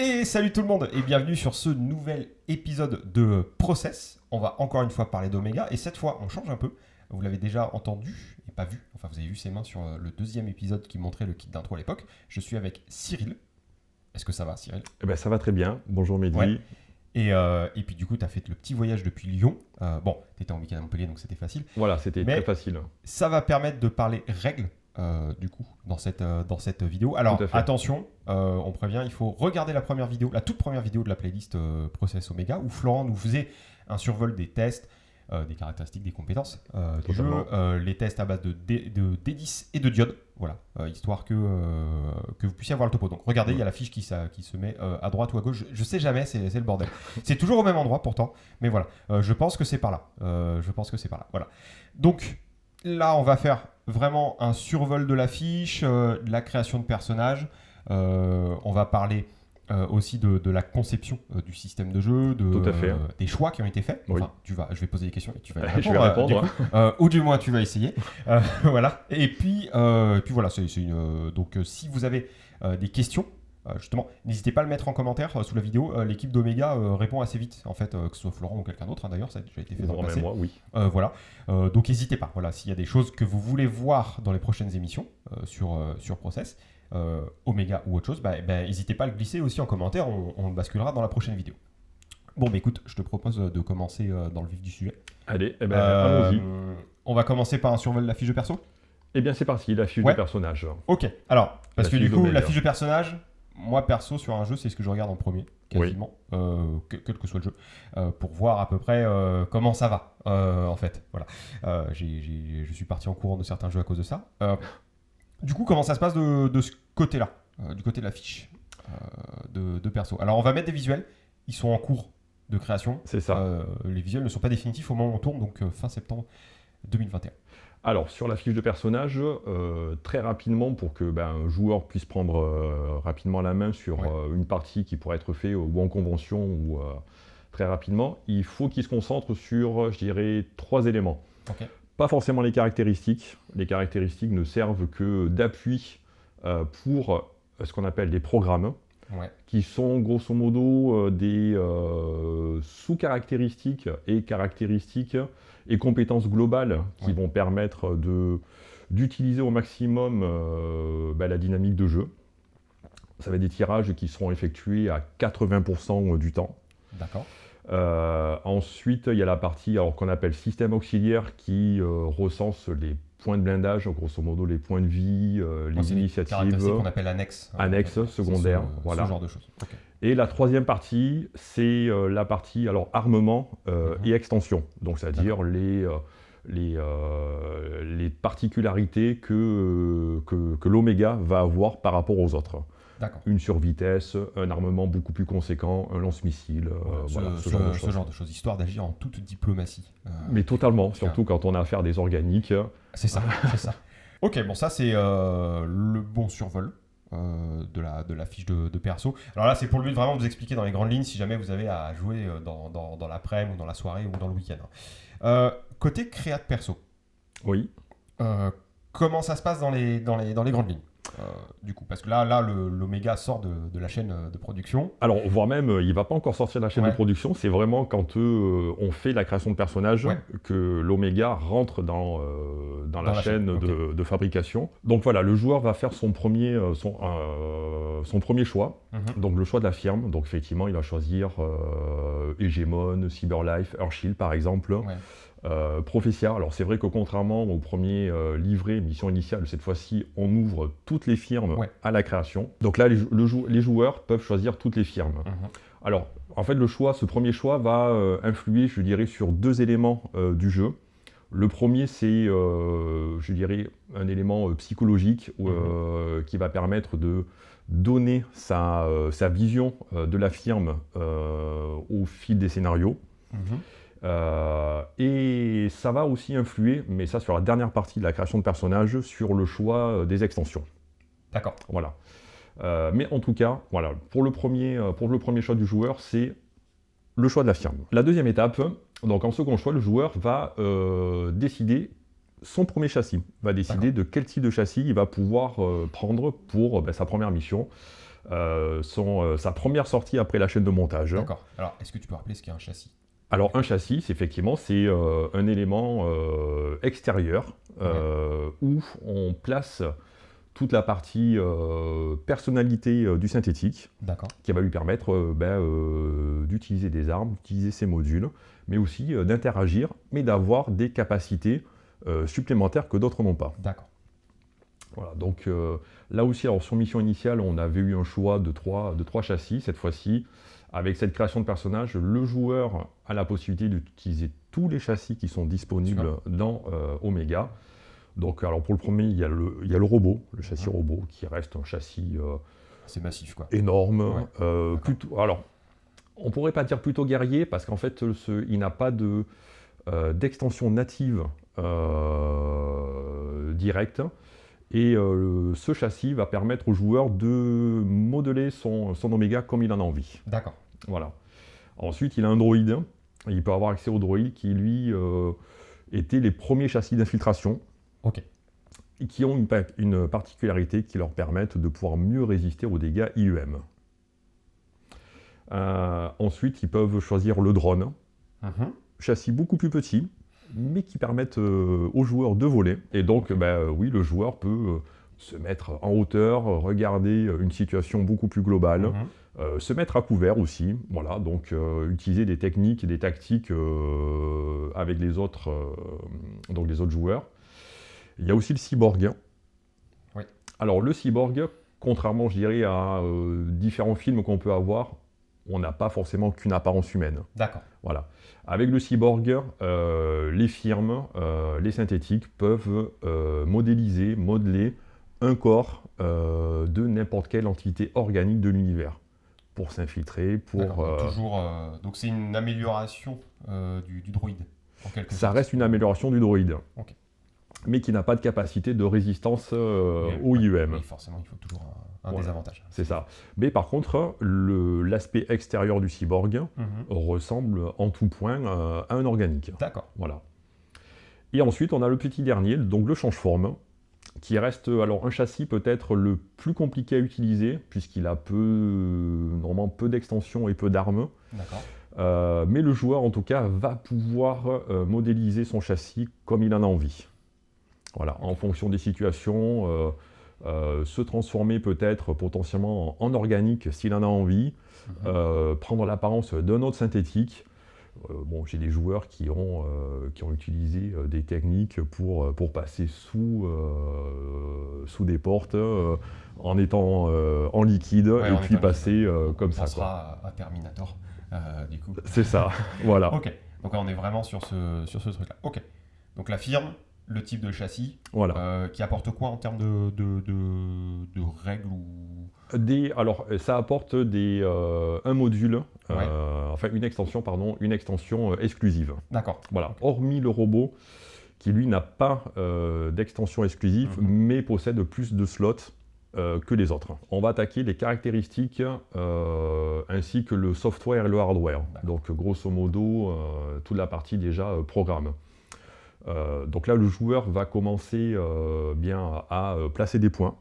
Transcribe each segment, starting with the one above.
Et salut tout le monde et bienvenue sur ce nouvel épisode de Process. On va encore une fois parler d'Omega et cette fois on change un peu. Vous l'avez déjà entendu et pas vu, enfin vous avez vu ses mains sur le deuxième épisode qui montrait le kit d'intro à l'époque. Je suis avec Cyril. Est-ce que ça va Cyril ? Eh ben, ça va très bien, bonjour Mehdi. Ouais. Et puis du coup tu as fait le petit voyage depuis Lyon. Bon, tu étais en week-end à Montpellier donc c'était facile. Voilà, c'était très facile. Ça va permettre de parler règles. Du coup, dans cette vidéo. Alors, attention, on prévient, il faut regarder la toute première vidéo de la playlist Process Omega, où Florent nous faisait un survol des tests, des caractéristiques, des compétences du jeu, les tests à base de D10 et de diode, voilà, histoire que vous puissiez avoir le topo. Donc, regardez, il y a la fiche qui se met à droite ou à gauche. Je sais jamais, c'est le bordel. C'est toujours au même endroit pourtant, mais voilà, je pense que c'est par là. Voilà. Donc, là, on va faire vraiment un survol de la fiche, de la création de personnages. On va parler aussi de la conception du système de jeu, des choix qui ont été faits. Enfin, oui. je vais poser des questions et tu vas y répondre. Je vais répondre. Ou du moins, tu vas essayer. Voilà. Et puis voilà, donc si vous avez des questions, justement, n'hésitez pas à le mettre en commentaire sous la vidéo. L'équipe d'Omega répond assez vite, en fait, que ce soit Florent ou quelqu'un d'autre. D'ailleurs, ça a déjà été fait dans le passé. Moi, oui. Voilà. Donc n'hésitez pas. Voilà, s'il y a des choses que vous voulez voir dans les prochaines émissions sur Process, Omega ou autre chose, n'hésitez pas à le glisser aussi en commentaire. On le basculera dans la prochaine vidéo. Bon, écoute, je te propose de commencer dans le vif du sujet. Allez, allons-y. On va commencer par un survol de la fiche de perso. Eh bien, c'est parti, la fiche de personnage. Ok. Alors, parce que du coup, la fiche de personnage. Moi, perso, sur un jeu, c'est ce que je regarde en premier, quasiment, quel que soit le jeu, pour voir à peu près comment ça va, en fait. Voilà. Je suis parti en courant de certains jeux à cause de ça. Du coup, comment ça se passe de ce côté-là, du côté de la fiche de perso ? Alors, on va mettre des visuels. Ils sont en cours de création. C'est ça. Les visuels ne sont pas définitifs au moment où on tourne, donc fin septembre 2021. Alors, sur la fiche de personnage, très rapidement, pour que un joueur puisse prendre rapidement la main sur une partie qui pourrait être faite ou en convention ou très rapidement, il faut qu'il se concentre sur, je dirais, 3 éléments. Okay. Pas forcément les caractéristiques. Les caractéristiques ne servent que d'appui pour ce qu'on appelle des programmes, qui sont grosso modo des sous-caractéristiques et caractéristiques et compétences globales qui vont permettre d'utiliser au maximum la dynamique de jeu. Ça va être des tirages qui seront effectués à 80% du temps. D'accord. Ensuite, il y a la partie qu'on appelle système auxiliaire qui recense les points de blindage, grosso modo les points de vie, les initiatives. C'est qu'on appelle annexe. Annexe, secondaire, voilà. Ce genre de choses. Okay. Et la troisième partie, c'est la partie armement et extension. Donc, c'est-à-dire les particularités que l'Omega va avoir par rapport aux autres. Une survitesse, un armement beaucoup plus conséquent, un lance-missile, ce genre de choses, histoire d'agir en toute diplomatie. Mais totalement, surtout quand on a affaire à des organiques. C'est ça, c'est ça. Ok, bon ça c'est le bon survol de la fiche de perso. Alors là c'est pour le but vraiment de vous expliquer dans les grandes lignes si jamais vous avez à jouer dans l'après-midi ou dans la soirée ou dans le week-end. Côté créa de perso. Oui. Comment ça se passe dans les grandes lignes ? Du coup, parce que là l'Omega sort de la chaîne de production. Alors, voire même, il ne va pas encore sortir de la chaîne de production, c'est vraiment quand on fait la création de personnages que l'Omega rentre dans la chaîne de fabrication. Donc voilà, le joueur va faire son premier choix, donc le choix de la firme. Donc effectivement, il va choisir Hegemon, Cyberlife, Earthshield par exemple. Prophétia, alors c'est vrai que contrairement au premier livret, mission initiale, cette fois-ci on ouvre toutes les firmes à la création. Donc là les joueurs peuvent choisir toutes les firmes. Alors en fait ce premier choix va influer, je dirais, sur 2 éléments du jeu. Le premier c'est, je dirais, un élément psychologique qui va permettre de donner sa vision de la firme au fil des scénarios. Et ça va aussi influer, mais ça sur la dernière partie de la création de personnages, sur le choix des extensions. D'accord. Voilà. Mais en tout cas, voilà, pour le premier choix du joueur, c'est le choix de la firme. La deuxième étape, donc en second choix, le joueur va décider son premier châssis, va décider de quel type de châssis il va pouvoir prendre pour sa première mission. sa première sortie après la chaîne de montage. D'accord. Alors, est-ce que tu peux rappeler ce qu'est un châssis? Alors, un châssis, effectivement, c'est un élément extérieur où on place toute la partie personnalité du synthétique qui va lui permettre d'utiliser des armes, d'utiliser ses modules, mais aussi d'interagir, mais d'avoir des capacités supplémentaires que d'autres n'ont pas. D'accord. Voilà, donc là aussi, alors, sur mission initiale, on avait eu un choix de trois châssis. Cette fois-ci, avec cette création de personnage, le joueur a la possibilité d'utiliser tous les châssis qui sont disponibles dans Omega. Donc, alors pour le premier, il y a le robot, le châssis robot, qui reste un châssis c'est massif, quoi. Énorme. Alors, on ne pourrait pas dire plutôt guerrier, parce qu'en fait, il n'a pas d'extension native directe. Et ce châssis va permettre au joueur de modeler son Oméga comme il en a envie. D'accord. Voilà. Ensuite, il a un droïde. Il peut avoir accès au droïde qui, lui, étaient les premiers châssis d'infiltration. Et qui ont une particularité qui leur permettent de pouvoir mieux résister aux dégâts IEM. Ensuite, ils peuvent choisir le drone. Châssis beaucoup plus petit, mais qui permettent aux joueurs de voler. Et donc, oui, le joueur peut se mettre en hauteur, regarder une situation beaucoup plus globale, se mettre à couvert aussi, voilà, donc utiliser des techniques et des tactiques avec les autres joueurs. Il y a aussi le cyborg. Oui. Alors le cyborg, contrairement, je dirais, à différents films qu'on peut avoir, on n'a pas forcément qu'une apparence humaine. D'accord. Voilà. Avec le cyborg, les firmes, les synthétiques peuvent modeler un corps de n'importe quelle entité organique de l'univers pour s'infiltrer, donc c'est une amélioration du droïde, en quelque sorte. Ça reste une amélioration du droïde. Ok. Mais qui n'a pas de capacité de résistance au IEM. Oui, forcément, il faut toujours un désavantage. C'est ça. Mais par contre, l'aspect extérieur du cyborg ressemble en tout point à un organique. D'accord. Voilà. Et ensuite, on a le petit dernier, donc le change-forme, qui reste alors un châssis peut-être le plus compliqué à utiliser, puisqu'il a normalement peu d'extensions et peu d'armes. D'accord. Mais le joueur, en tout cas, va pouvoir modéliser son châssis comme il en a envie. Voilà, en fonction des situations, se transformer peut-être potentiellement en organique s'il en a envie, prendre l'apparence d'un autre synthétique. J'ai des joueurs qui ont utilisé des techniques pour passer sous des portes en étant en liquide et puis passer comme ça. On sera à Terminator, du coup. C'est ça, voilà. Ok, donc là, on est vraiment sur ce truc-là. Ok, donc la firme, le type de châssis, qui apporte quoi en termes de règles ou... Alors, ça apporte un module, une extension exclusive. D'accord. Voilà. Hormis le robot, qui lui n'a pas d'extension exclusive, mais possède plus de slots que les autres. On va attaquer les caractéristiques ainsi que le software et le hardware. Donc, grosso modo, toute la partie déjà programme. Donc là, le joueur va commencer à placer des points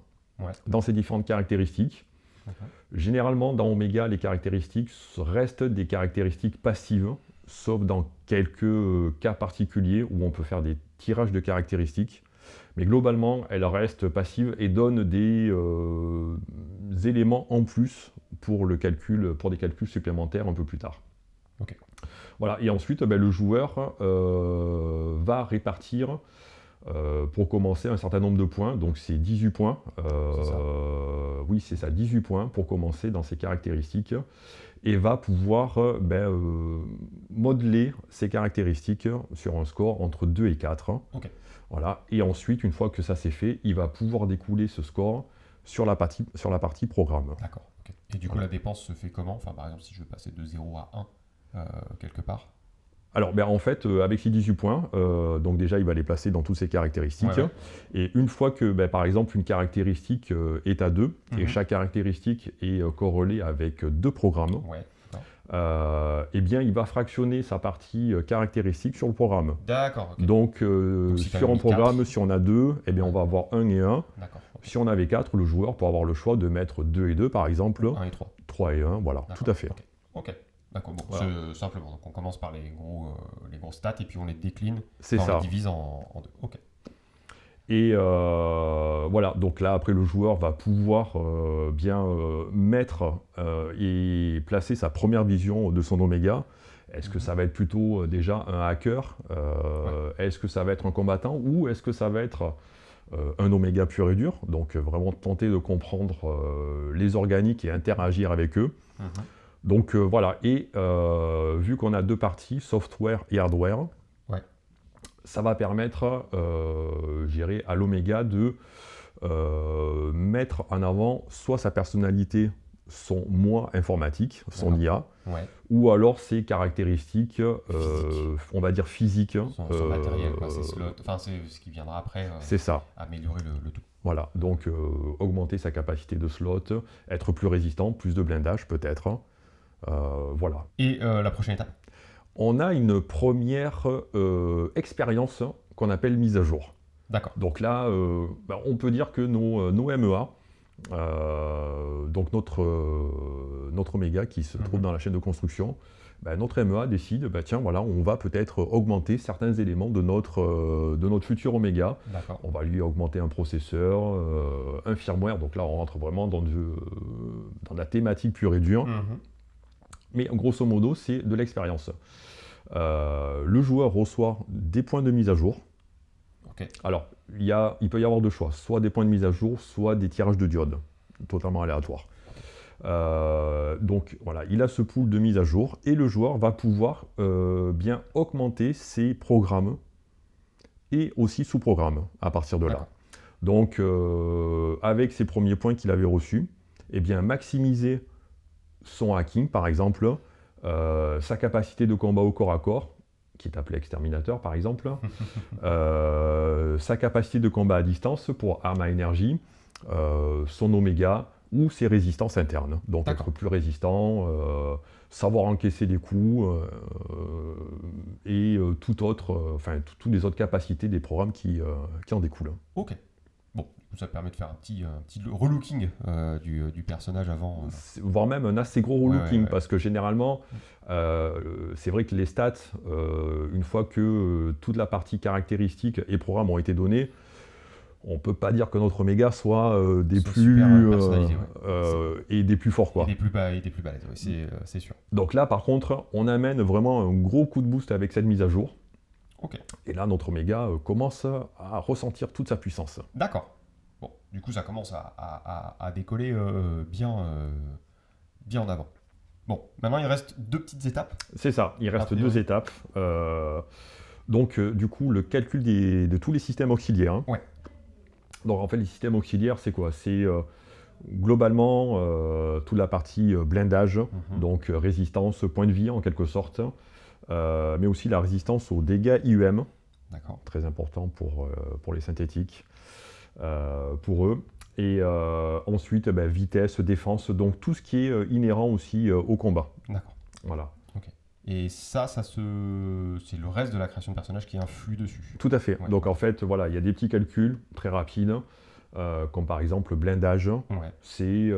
dans ces différentes caractéristiques. Généralement, dans Omega, les caractéristiques restent des caractéristiques passives, sauf dans quelques cas particuliers où on peut faire des tirages de caractéristiques. Mais globalement, elles restent passives et donnent des éléments en plus pour des calculs supplémentaires un peu plus tard. Okay. Voilà, et ensuite, le joueur va répartir, pour commencer, un certain nombre de points. Donc, c'est 18 points. Oui, c'est ça, 18 points pour commencer dans ces caractéristiques. Et va pouvoir modeler ces caractéristiques sur un score entre 2 et 4. Okay. Voilà. Et ensuite, une fois que ça c'est fait, il va pouvoir découler ce score sur la partie programme. D'accord. Okay. Et du coup, la dépense se fait comment? Enfin, par exemple, si je veux passer de 0 à 1, quelque part? Alors, en fait, avec ces 18 points, donc déjà, il va les placer dans toutes ces caractéristiques. Et une fois que, par exemple, une caractéristique est à 2, et chaque caractéristique est corrélée avec 2 programmes, eh bien, il va fractionner sa partie caractéristique sur le programme. D'accord. Okay. Donc, sur un programme, 4. Si on a 2, eh bien, on va avoir 1 et 1. Si on avait 4, le joueur peut avoir le choix de mettre 2 et 2 par exemple. 1 et 3. 3 et 1, voilà, tout à fait. Ok. D'accord, bon, voilà. Simplement. Donc on commence par les gros stats et puis on les décline. C'est ça. On les divise en 2. Ok. Et voilà, donc là après le joueur va pouvoir bien mettre et placer sa première vision de son Oméga. Est-ce que ça va être plutôt déjà un hacker Est-ce que ça va être un combattant ou est-ce que ça va être un Oméga pur et dur? Donc vraiment tenter de comprendre les organiques et interagir avec eux. Donc voilà, et vu qu'on a 2 parties, software et hardware, ça va permettre, à l'Oméga de mettre en avant soit sa personnalité, son moi informatique, son IA, ou alors ses caractéristiques, on va dire physiques. Son matériel, c'est ce qui viendra après. C'est ça. Améliorer le tout. Voilà, donc augmenter sa capacité de slot, être plus résistant, plus de blindage peut-être. Voilà. Et la prochaine étape? On a une première expérience qu'on appelle mise à jour. D'accord. Donc là, on peut dire que nos MEA, donc notre Oméga qui se trouve dans la chaîne de construction, notre MEA décide, tiens, voilà, on va peut-être augmenter certains éléments de notre futur Oméga. On va lui augmenter un processeur, un firmware. Donc là, on rentre vraiment dans la thématique pure et dure. Mais grosso modo, c'est de l'expérience. Le joueur reçoit des points de mise à jour. Alors, il peut y avoir 2 choix, soit des points de mise à jour, soit des tirages de diodes, totalement aléatoires. Donc voilà, il a ce pool de mise à jour et le joueur va pouvoir bien augmenter ses programmes et aussi sous-programmes à partir de là. Donc, avec ces premiers points qu'il avait reçus, maximiser son hacking, par exemple, sa capacité de combat au corps à corps, qui est appelé exterminateur, par exemple, sa capacité de combat à distance pour arme à énergie, son Oméga ou ses résistances internes. Donc être plus résistant, savoir encaisser des coups et toutes les autres capacités des programmes qui en découlent. Ok. Bon, ça permet de faire un petit relooking du personnage avant. Voire même un assez gros relooking, parce que généralement, c'est vrai que les stats, une fois que toute la partie caractéristiques et programmes ont été donnés, on ne peut pas dire que notre Oméga soit des plus et des plus forts. Et des plus balèzes, c'est sûr. Donc là, par contre, on amène vraiment un gros coup de boost avec cette mise à jour. Et là, notre Oméga commence à ressentir toute sa puissance. D'accord. Bon, du coup, ça commence à décoller bien en avant. Bon, maintenant, il reste 2 petites étapes. C'est ça, il reste 2 étapes. Donc, du coup, le calcul de tous les systèmes auxiliaires. Donc, en fait, les systèmes auxiliaires, c'est quoi? C'est globalement toute la partie blindage, donc résistance, point de vie en quelque sorte. Mais aussi la résistance aux dégâts IUM, très important pour les synthétiques, pour eux. Et ensuite, vitesse, défense, donc tout ce qui est inhérent aussi au combat. D'accord. Voilà. Et ça c'est le reste de la création de personnage qui influe dessus. Tout à fait. Donc en fait, voilà, il y a des petits calculs très rapides, comme par exemple le blindage. C'est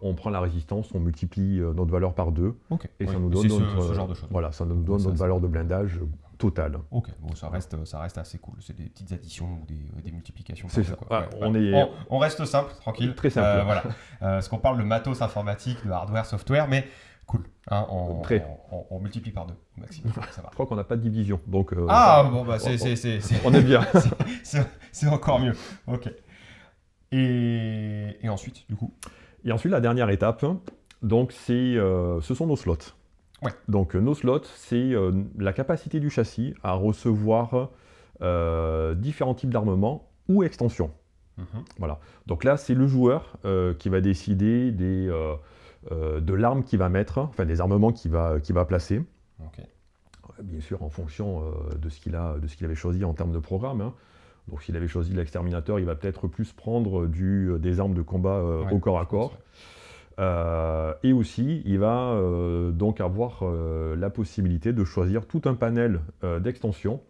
on prend la résistance, on multiplie notre valeur par 2, et ça nous donne ce genre de choses. Voilà, ça nous donne notre valeur de blindage totale. Ok, bon, ça reste assez cool. C'est des petites additions ou des multiplications. C'est ça. On reste simple, tranquille. Très simple. Voilà. Parce qu'on parle de matos informatique, de hardware, software, mais cool. Hein, on multiplie par 2 au maximum. Ça va. Je crois qu'on n'a pas de division. Donc, on est bien. C'est encore mieux. Ok. Et ensuite, du coup. Et ensuite, la dernière étape, donc ce sont nos slots. Donc nos slots, c'est la capacité du châssis à recevoir différents types d'armements ou extensions. Voilà. Donc là, c'est le joueur qui va décider de l'arme qu'il va mettre, enfin des armements qu'il va placer. Bien sûr, en fonction de ce qu'il avait choisi en termes de programme. Hein. Donc s'il avait choisi l'exterminateur, il va peut-être plus prendre des armes de combat au corps à corps. Et aussi, il va donc avoir la possibilité de choisir tout un panel d'extensions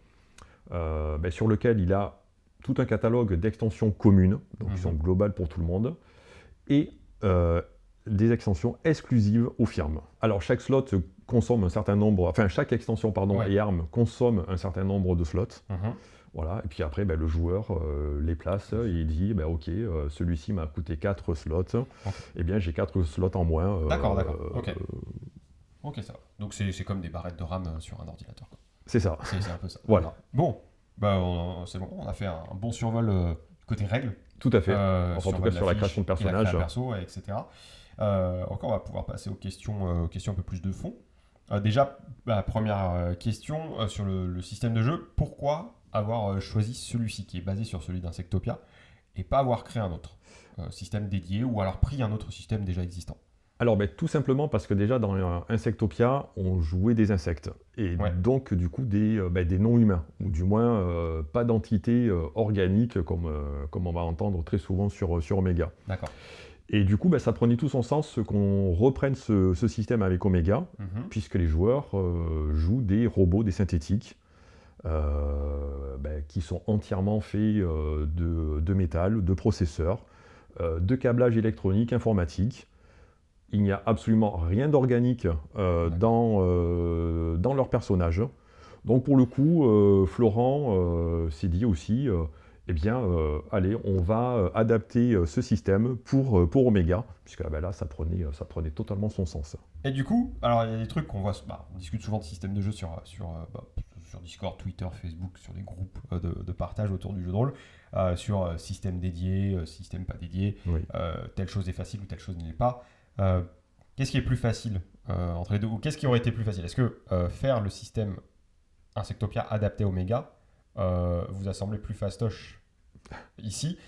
sur lequel il a tout un catalogue d'extensions communes, donc qui sont globales pour tout le monde, et des extensions exclusives aux firmes. Alors chaque slot consomme un certain nombre, enfin chaque extension et ARM consomme un certain nombre de slots. Voilà, et puis après, le joueur les place et il dit ok, celui-ci m'a coûté 4 slots, et bien j'ai 4 slots en moins. D'accord. Ok, ça va. Donc c'est comme des barrettes de RAM sur un ordinateur. C'est ça. C'est un peu ça. Voilà. Bon, c'est bon, on a fait un bon survol côté règles. Tout à fait. En tout cas sur la création de personnages. Etc. Encore, on va pouvoir passer aux questions un peu plus de fond. Déjà, première question sur le système de jeu. Pourquoi avoir choisi celui-ci qui est basé sur celui d'Insectopia et pas avoir créé un autre système dédié ou alors pris un autre système déjà existant? Alors tout simplement parce que déjà dans Insectopia, on jouait des insectes et donc du coup des non-humains ou du moins pas d'entités organiques comme on va entendre très souvent sur Omega. D'accord. Et du coup, ça prenait tout son sens qu'on reprenne ce système avec Omega, puisque les joueurs jouent des robots, des synthétiques, qui sont entièrement faits de métal, de processeurs, de câblage électronique, informatique. Il n'y a absolument rien d'organique dans leur personnage. Donc pour le coup, Florent s'est dit aussi... allez, on va adapter ce système pour Omega, puisque là, ça prenait totalement son sens. Et du coup, alors il y a des trucs qu'on voit, on discute souvent de système de jeu sur Discord, Twitter, Facebook, sur des groupes de partage autour du jeu de rôle, sur système dédié, système pas dédié, telle chose est facile ou telle chose ne l'est pas. Qu'est-ce qui est plus facile entre les deux, ou qu'est-ce qui aurait été plus facile? Est-ce que faire le système Insectopia adapté à Omega vous a semblé plus fastoche ici,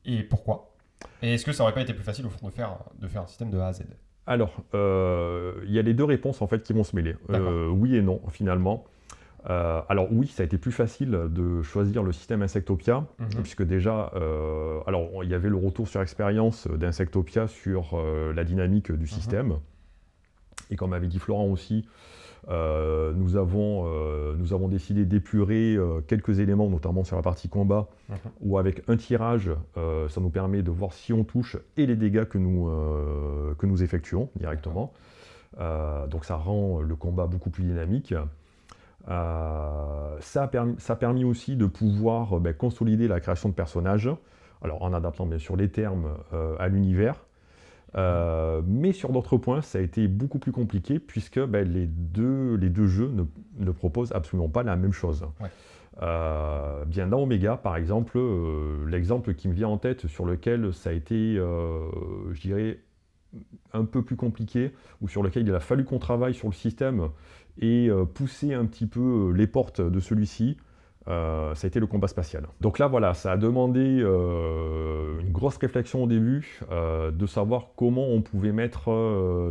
et pourquoi? Et est-ce que ça aurait pas été plus facile au fond de faire un système de A à Z? Alors, il y a les deux réponses en fait qui vont se mêler. Oui et non finalement. Alors oui, ça a été plus facile de choisir le système Insectopia, puisque déjà, il y avait le retour sur expérience d'Insectopia sur la dynamique du système. Et comme avait dit Florent aussi, nous avons décidé d'épurer quelques éléments, notamment sur la partie combat, où avec un tirage, ça nous permet de voir si on touche et les dégâts que nous effectuons directement. Donc ça rend le combat beaucoup plus dynamique. Ça a permis aussi de pouvoir consolider la création de personnages, alors en adaptant bien sûr les termes à l'univers. Mais sur d'autres points, ça a été beaucoup plus compliqué puisque les deux jeux ne proposent absolument pas la même chose. Bien dans Omega, par exemple, l'exemple qui me vient en tête sur lequel ça a été, je dirais, un peu plus compliqué, ou sur lequel il a fallu qu'on travaille sur le système et pousser un petit peu les portes de celui-ci, ça a été le combat spatial. Donc là, voilà, ça a demandé une grosse réflexion au début, de savoir comment on pouvait mettre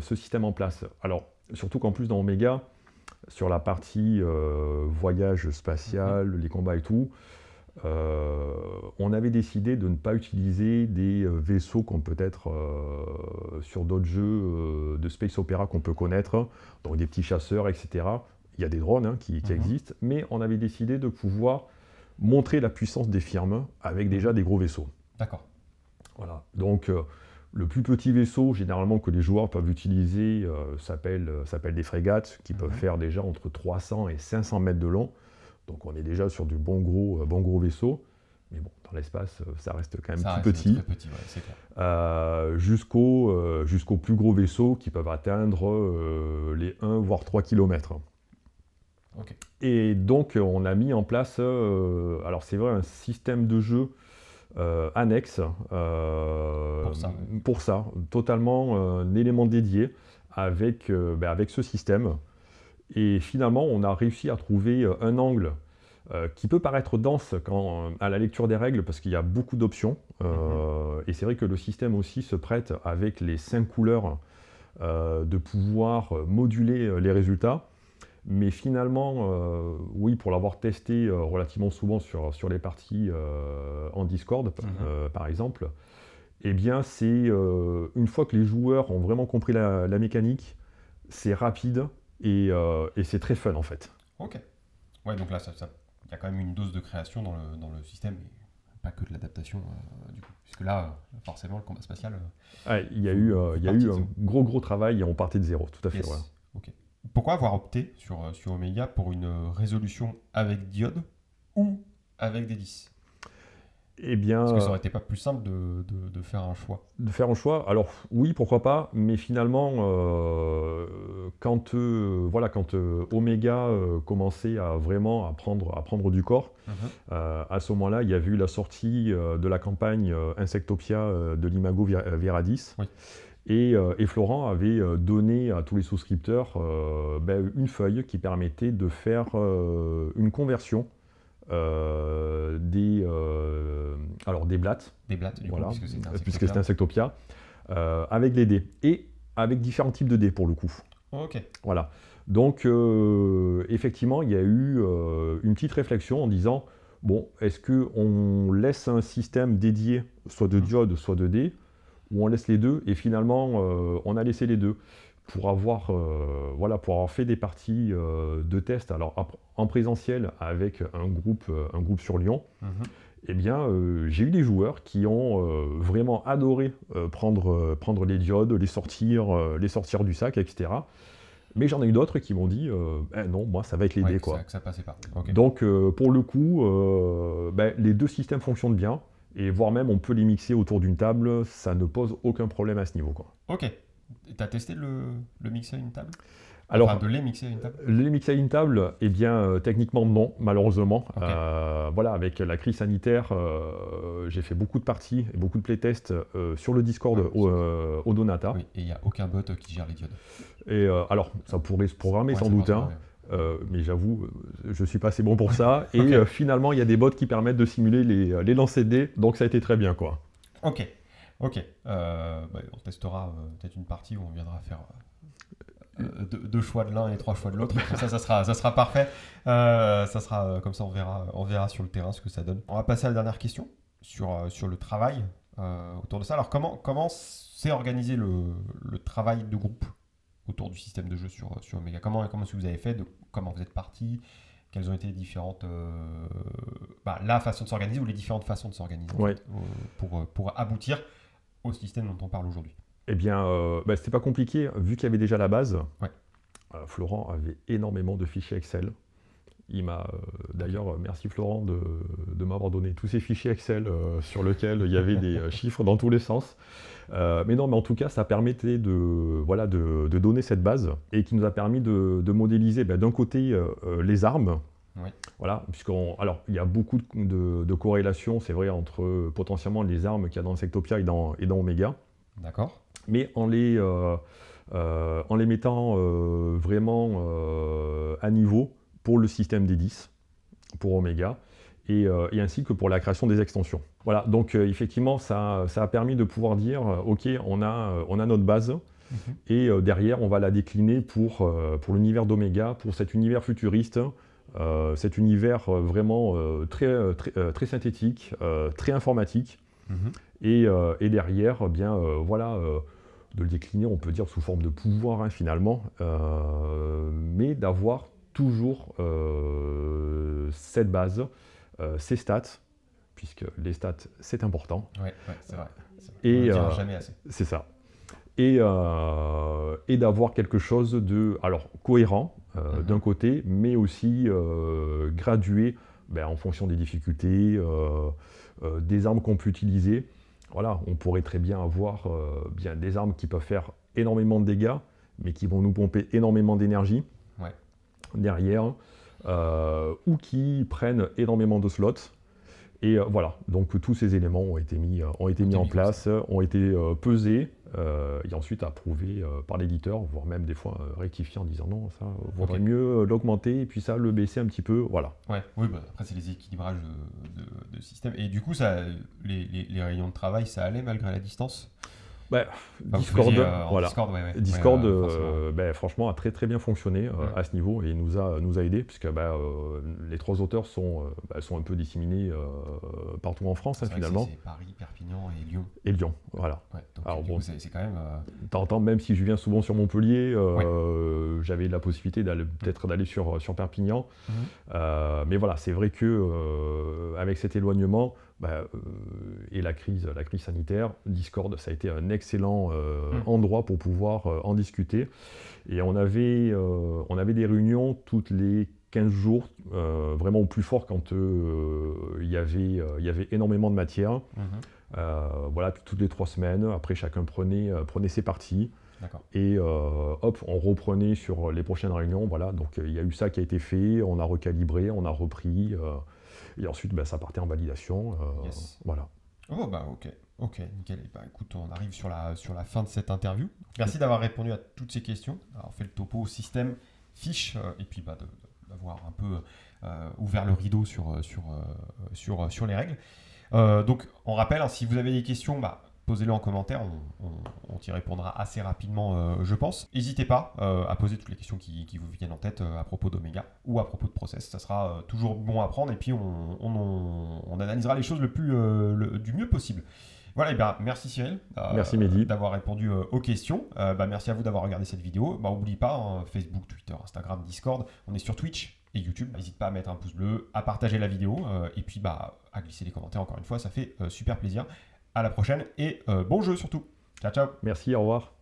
ce système en place. Alors, surtout qu'en plus dans Omega, sur la partie voyage spatial, les combats et tout, on avait décidé de ne pas utiliser des vaisseaux qu'on peut être sur d'autres jeux de space opéra qu'on peut connaître, donc des petits chasseurs, etc. Il y a des drones qui existent, mais on avait décidé de pouvoir montrer la puissance des firmes avec déjà des gros vaisseaux. D'accord. Voilà. Donc le plus petit vaisseau, généralement, que les joueurs peuvent utiliser, s'appelle des frégates, qui peuvent faire déjà entre 300 et 500 mètres de long. Donc on est déjà sur du bon gros vaisseau. Mais bon, dans l'espace, ça reste quand même tout petit. Très petit, c'est clair. Jusqu'aux plus gros vaisseaux qui peuvent atteindre les 1 voire 3 km. Okay. Et donc on a mis en place, alors c'est vrai, un système de jeu annexe pour ça, totalement un élément dédié avec ce système. Et finalement, on a réussi à trouver un angle qui peut paraître dense à la lecture des règles parce qu'il y a beaucoup d'options. Et c'est vrai que le système aussi se prête avec les 5 couleurs de pouvoir moduler les résultats. Mais finalement, oui, pour l'avoir testé relativement souvent sur les parties en Discord, par exemple, eh bien, c'est une fois que les joueurs ont vraiment compris la mécanique, c'est rapide et c'est très fun en fait. Ok. Ouais, donc là, il y a quand même une dose de création dans le système. pas que de l'adaptation, du coup. Puisque là, forcément, le combat spatial... il y a eu un gros travail et on partait de zéro, tout à fait. Yes. Voilà. Okay. Pourquoi avoir opté sur Omega pour une résolution avec diode ou avec des 10 ? Eh bien, Est-ce que ça aurait été pas plus simple de faire un choix ? De faire un choix, alors oui, pourquoi pas, mais finalement, quand Omega commençait à vraiment prendre du corps, à ce moment-là, il y a eu la sortie de la campagne Insectopia de l'Imago Viradis. Oui. Et Florent avait donné à tous les souscripteurs une feuille qui permettait de faire une conversion des blattes. Des blattes, du coup, puisque c'était Insectopia, avec des dés. Et avec différents types de dés, pour le coup. Ok. Voilà. Donc, effectivement, il y a eu une petite réflexion en disant, bon, est-ce qu'on laisse un système dédié, soit de diodes, soit de dés, ou on laisse les deux, et finalement, on a laissé les deux. Pour avoir fait des parties de test en présentiel avec un groupe sur Lyon, eh bien, j'ai eu des joueurs qui ont vraiment adoré prendre les diodes, les sortir du sac, etc. Mais j'en ai eu d'autres qui m'ont dit non, moi ça va être les dés. Que ça passait pas. Okay. Donc pour le coup, les deux systèmes fonctionnent bien, et voire même on peut les mixer autour d'une table, ça ne pose aucun problème à ce niveau, quoi. Ok. T'as testé le mixer à une table ? Alors, de les mixer à une table ? Les mixer à une table, eh bien, techniquement non, malheureusement. Okay. Avec la crise sanitaire, j'ai fait beaucoup de parties et beaucoup de playtests sur le Discord au Donata. Oui, et il n'y a aucun bot qui gère les diodes. Et alors, ça pourrait se programmer sans doute, mais j'avoue, je ne suis pas assez bon pour ça. Et finalement, il y a des bots qui permettent de simuler les lancers de dés, donc ça a été très bien, quoi. Ok. On testera peut-être une partie où on viendra faire deux choix de l'un et 3 choix de l'autre. Ça sera parfait. Comme ça, on verra sur le terrain ce que ça donne. On va passer à la dernière question sur le travail autour de ça. Alors, comment s'est organisé le travail de groupe autour du système de jeu sur Omega ? Comment est-ce que vous avez fait ? Comment vous êtes partis ? Quelles ont été les différentes la façon de s'organiser ou les différentes façons de s'organiser pour aboutir au système dont on parle aujourd'hui ? Eh bien, c'était pas compliqué, vu qu'il y avait déjà la base. Ouais. Florent avait énormément de fichiers Excel. Il m'a d'ailleurs, merci Florent de m'avoir donné tous ces fichiers Excel sur lesquels il y avait des chiffres dans tous les sens. Mais en tout cas, ça permettait de donner cette base et qui nous a permis de modéliser d'un côté les armes. Oui. Voilà, il y a beaucoup de corrélations, c'est vrai, entre potentiellement les armes qu'il y a dans Insectopia et dans Omega. D'accord. Mais en les mettant vraiment à niveau pour le système des 10, pour Omega, et ainsi que pour la création des extensions. Voilà, donc effectivement, ça a permis de pouvoir dire, ok, on a notre base, et derrière, on va la décliner pour l'univers d'Omega, pour cet univers futuriste, cet univers vraiment très synthétique, très informatique, et derrière, de le décliner, on peut dire sous forme de pouvoir finalement, mais d'avoir toujours cette base, ces stats, puisque les stats c'est important. Ouais, c'est vrai. Et on ne dira jamais assez. C'est ça. Et d'avoir quelque chose de cohérent d'un côté, mais aussi gradué en fonction des difficultés, des armes qu'on peut utiliser. Voilà, on pourrait très bien avoir des armes qui peuvent faire énormément de dégâts, mais qui vont nous pomper énormément d'énergie derrière, ou qui prennent énormément de slots. Et voilà, donc tous ces éléments ont été mis en place, ont été pesés, et ensuite approuvés par l'éditeur, voire même des fois rectifiés en disant non, ça vaudrait mieux l'augmenter, et puis ça le baisser un petit peu, voilà. Après c'est les équilibrages de système. Et du coup, les réunions de travail, ça allait malgré la distance ? Discord, Discord franchement a très très bien fonctionné à ce niveau et nous a aidés, puisque les 3 auteurs sont un peu disséminés partout en France finalement. C'est Paris, Perpignan et Lyon. Et Lyon, voilà. Donc, alors bon, c'est quand même. T'entends, même si je viens souvent sur Montpellier, j'avais la possibilité d'aller sur Perpignan. Mais voilà, c'est vrai que avec cet éloignement et la crise sanitaire, Discord, ça a été un excellent endroit pour pouvoir en discuter. Et on avait des réunions toutes les 15 jours, vraiment au plus fort quand il y avait énormément de matière. Voilà, puis toutes les 3 semaines, après chacun prenait ses parties. Et hop, on reprenait sur les prochaines réunions. Voilà, donc il y a eu ça qui a été fait, on a recalibré, on a repris. Et ensuite, ça partait en validation. Voilà. Oh, ok, nickel. Et écoute, on arrive sur la fin de cette interview. Merci d'avoir répondu à toutes ces questions. Alors, on fait le topo système, fiche, et puis d'avoir un peu ouvert le rideau sur les règles. Donc, on rappelle, si vous avez des questions, posez-les en commentaire, on t'y répondra assez rapidement, je pense. N'hésitez pas à poser toutes les questions qui vous viennent en tête à propos d'Omega ou à propos de Process. Ça sera toujours bon à prendre et puis on analysera les choses du mieux possible. Voilà, et bien merci Cyril merci Mehdi d'avoir répondu aux questions. Merci à vous d'avoir regardé cette vidéo. N'oublie pas, Facebook, Twitter, Instagram, Discord, on est sur Twitch et YouTube. N'hésite pas à mettre un pouce bleu, à partager la vidéo et puis à glisser les commentaires encore une fois, ça fait super plaisir. À la prochaine et bon jeu surtout. Ciao, ciao. Merci, au revoir.